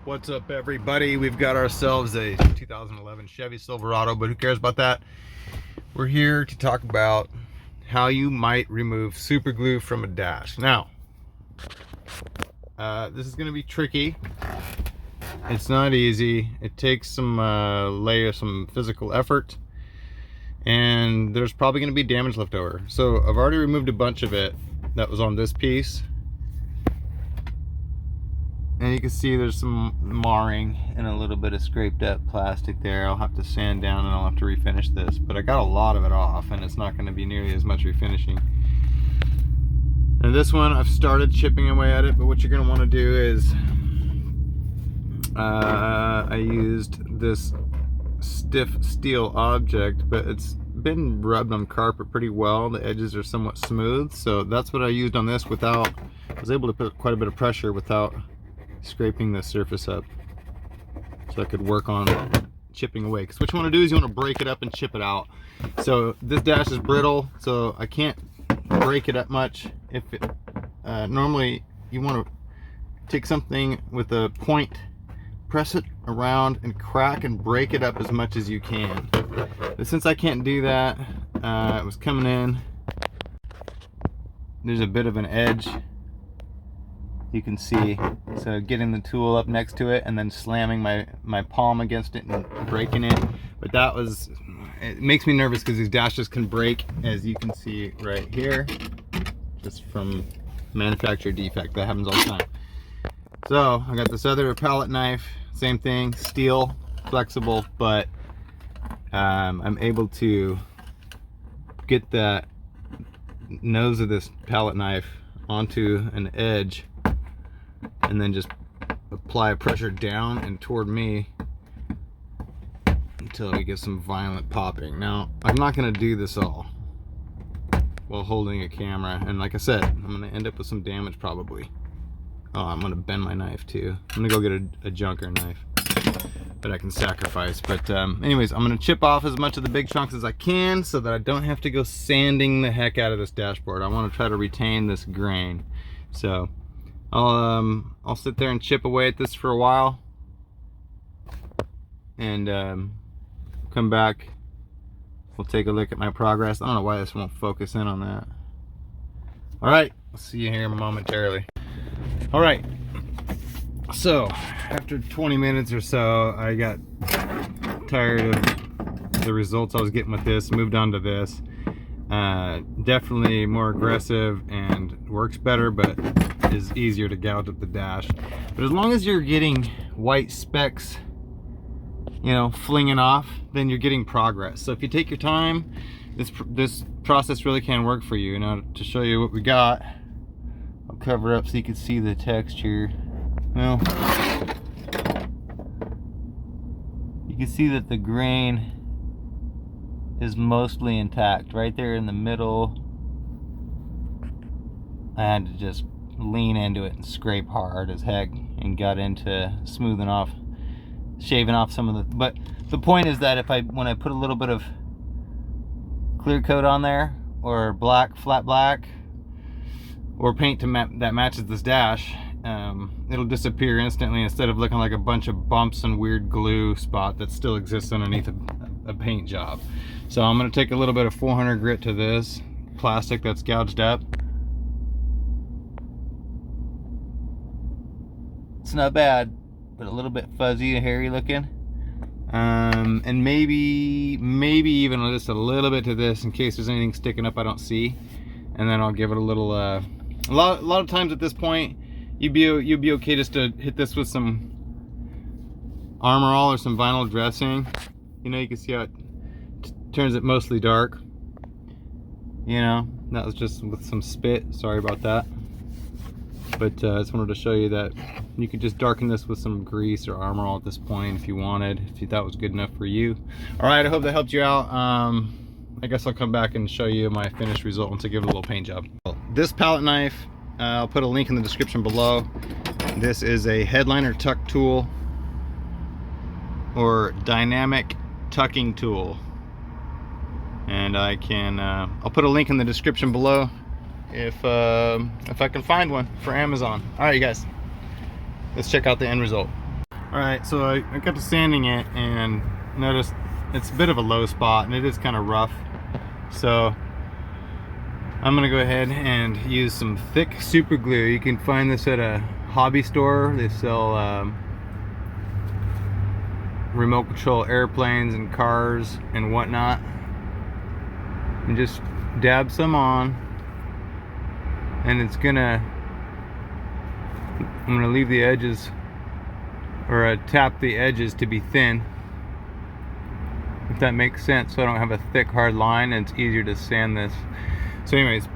What's up, everybody? We've got ourselves a 2011 Chevy Silverado, but who cares about that? We're here to talk about how you might remove super glue from a dash. Now, this is going to be tricky. It's not easy. It takes some some physical effort, and there's probably going to be damage left over. So I've already removed a bunch of it that was on this piece. And you can see there's some marring and a little bit of scraped up plastic there. I'll have to sand down and I'll have to refinish this, but I got a lot of it off and it's not going to be nearly as much refinishing. And this one, I've started chipping away at it, but what you're going to want to do is I used this stiff steel object, but it's been rubbed on carpet pretty well. The edges are somewhat smooth, so that's what I used on this without, I was able to put quite a bit of pressure without scraping the surface up, so I could work on chipping away. Because what you want to do is you want to break it up and chip it out. So this dash is brittle, so I can't break it up much. If it normally you want to take something with a point, press it around and crack and break it up as much as you can. But since I can't do that, it was coming in, there's a bit of an edge, you can see. So getting the tool up next to it and then slamming my palm against it and breaking it. But that was, it makes me nervous because these dashes can break, as you can see right here, just from manufacturer defect. That happens all the time. So I got this other palette knife, same thing, steel, flexible, but I'm able to get that nose of this palette knife onto an edge and then just apply pressure down and toward me until we get some violent popping. Now, I'm not going to do this all while holding a camera, and like I said, I'm going to end up with some damage probably. Oh, I'm going to bend my knife too. I'm going to go get a junker knife that I can sacrifice. But anyways, I'm going to chip off as much of the big chunks as I can so that I don't have to go sanding the heck out of this dashboard. I want to try to retain this grain. So I'll sit there and chip away at this for a while and come back. We'll take a look at my progress. I don't know why this won't focus in on that. All right, I'll see you here momentarily. All right, so after 20 minutes or so, I got tired of the results I was getting with this, moved on to this. Definitely more aggressive and works better, but is easier to gouge at the dash. But as long as you're getting white specks, you know, flinging off, then you're getting progress. So if you take your time, this process really can work for you. Now, to show you what we got, I'll cover up so you can see the texture. Well, you can see that the grain is mostly intact. Right there in the middle, I had to just lean into it and scrape hard as heck and got into smoothing off, shaving off some of the, but the point is that when I put a little bit of clear coat on there, or black, flat black, or paint that matches this dash, it'll disappear instantly instead of looking like a bunch of bumps and weird glue spot that still exists underneath a paint job. So I'm going to take a little bit of 400 grit to this plastic that's gouged up. It's not bad, but a little bit fuzzy and hairy looking. And maybe even just a little bit to this in case there's anything sticking up I don't see. And then I'll give it a little, a lot of times at this point, you'd be okay just to hit this with some Armor All or some vinyl dressing. You know, you can see how it turns it mostly dark. You know, that was just with some spit. Sorry about that. But I just wanted to show you that you could just darken this with some grease or Armor All at this point if you wanted, if you thought it was good enough for you. All right, I hope that helped you out. I guess I'll come back and show you my finished result once I give it a little paint job. This palette knife, I'll put a link in the description below. This is a headliner tuck tool, or dynamic tucking tool. And I can, I'll put a link in the description below if I can find one for Amazon. All right, you guys, let's check out the end result. All right, so I got to sanding it and noticed it's a bit of a low spot and it is kind of rough. So I'm gonna go ahead and use some thick super glue. You can find this at a hobby store. They sell remote control airplanes and cars and whatnot. And just dab some on, and I'm gonna leave the edges, or tap the edges to be thin, if that makes sense, so I don't have a thick hard line and it's easier to sand this. So anyways,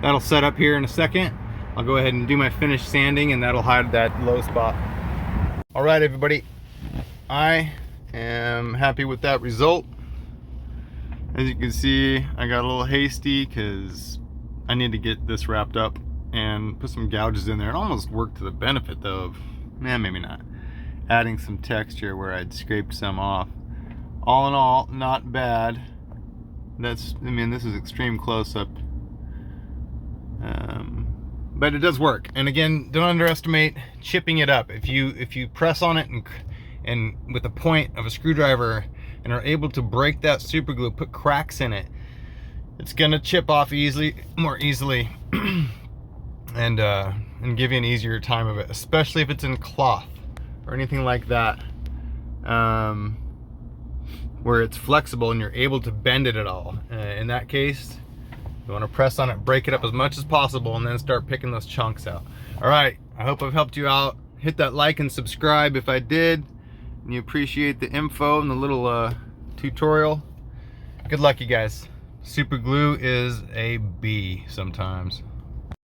that'll set up here in a second. I'll go ahead and do my finished sanding and that'll hide that low spot. All right, everybody, I am happy with that result. As you can see, I got a little hasty because I need to get this wrapped up and put some gouges in there. It almost worked to the benefit though of, maybe not, adding some texture where I'd scraped some off. All in all, not bad. This is extreme close-up. But it does work. And again, don't underestimate chipping it up. If you press on it and with the point of a screwdriver and are able to break that super glue, put cracks in it, it's gonna chip off more easily and give you an easier time of it, especially if it's in cloth or anything like that, where it's flexible and you're able to bend it at all. In that case, you want to press on it, break it up as much as possible, and then start picking those chunks out. All right, I hope I've helped you out. Hit that like and subscribe if I did, and you appreciate the info and the little tutorial. Good luck, you guys. Super glue is a B sometimes.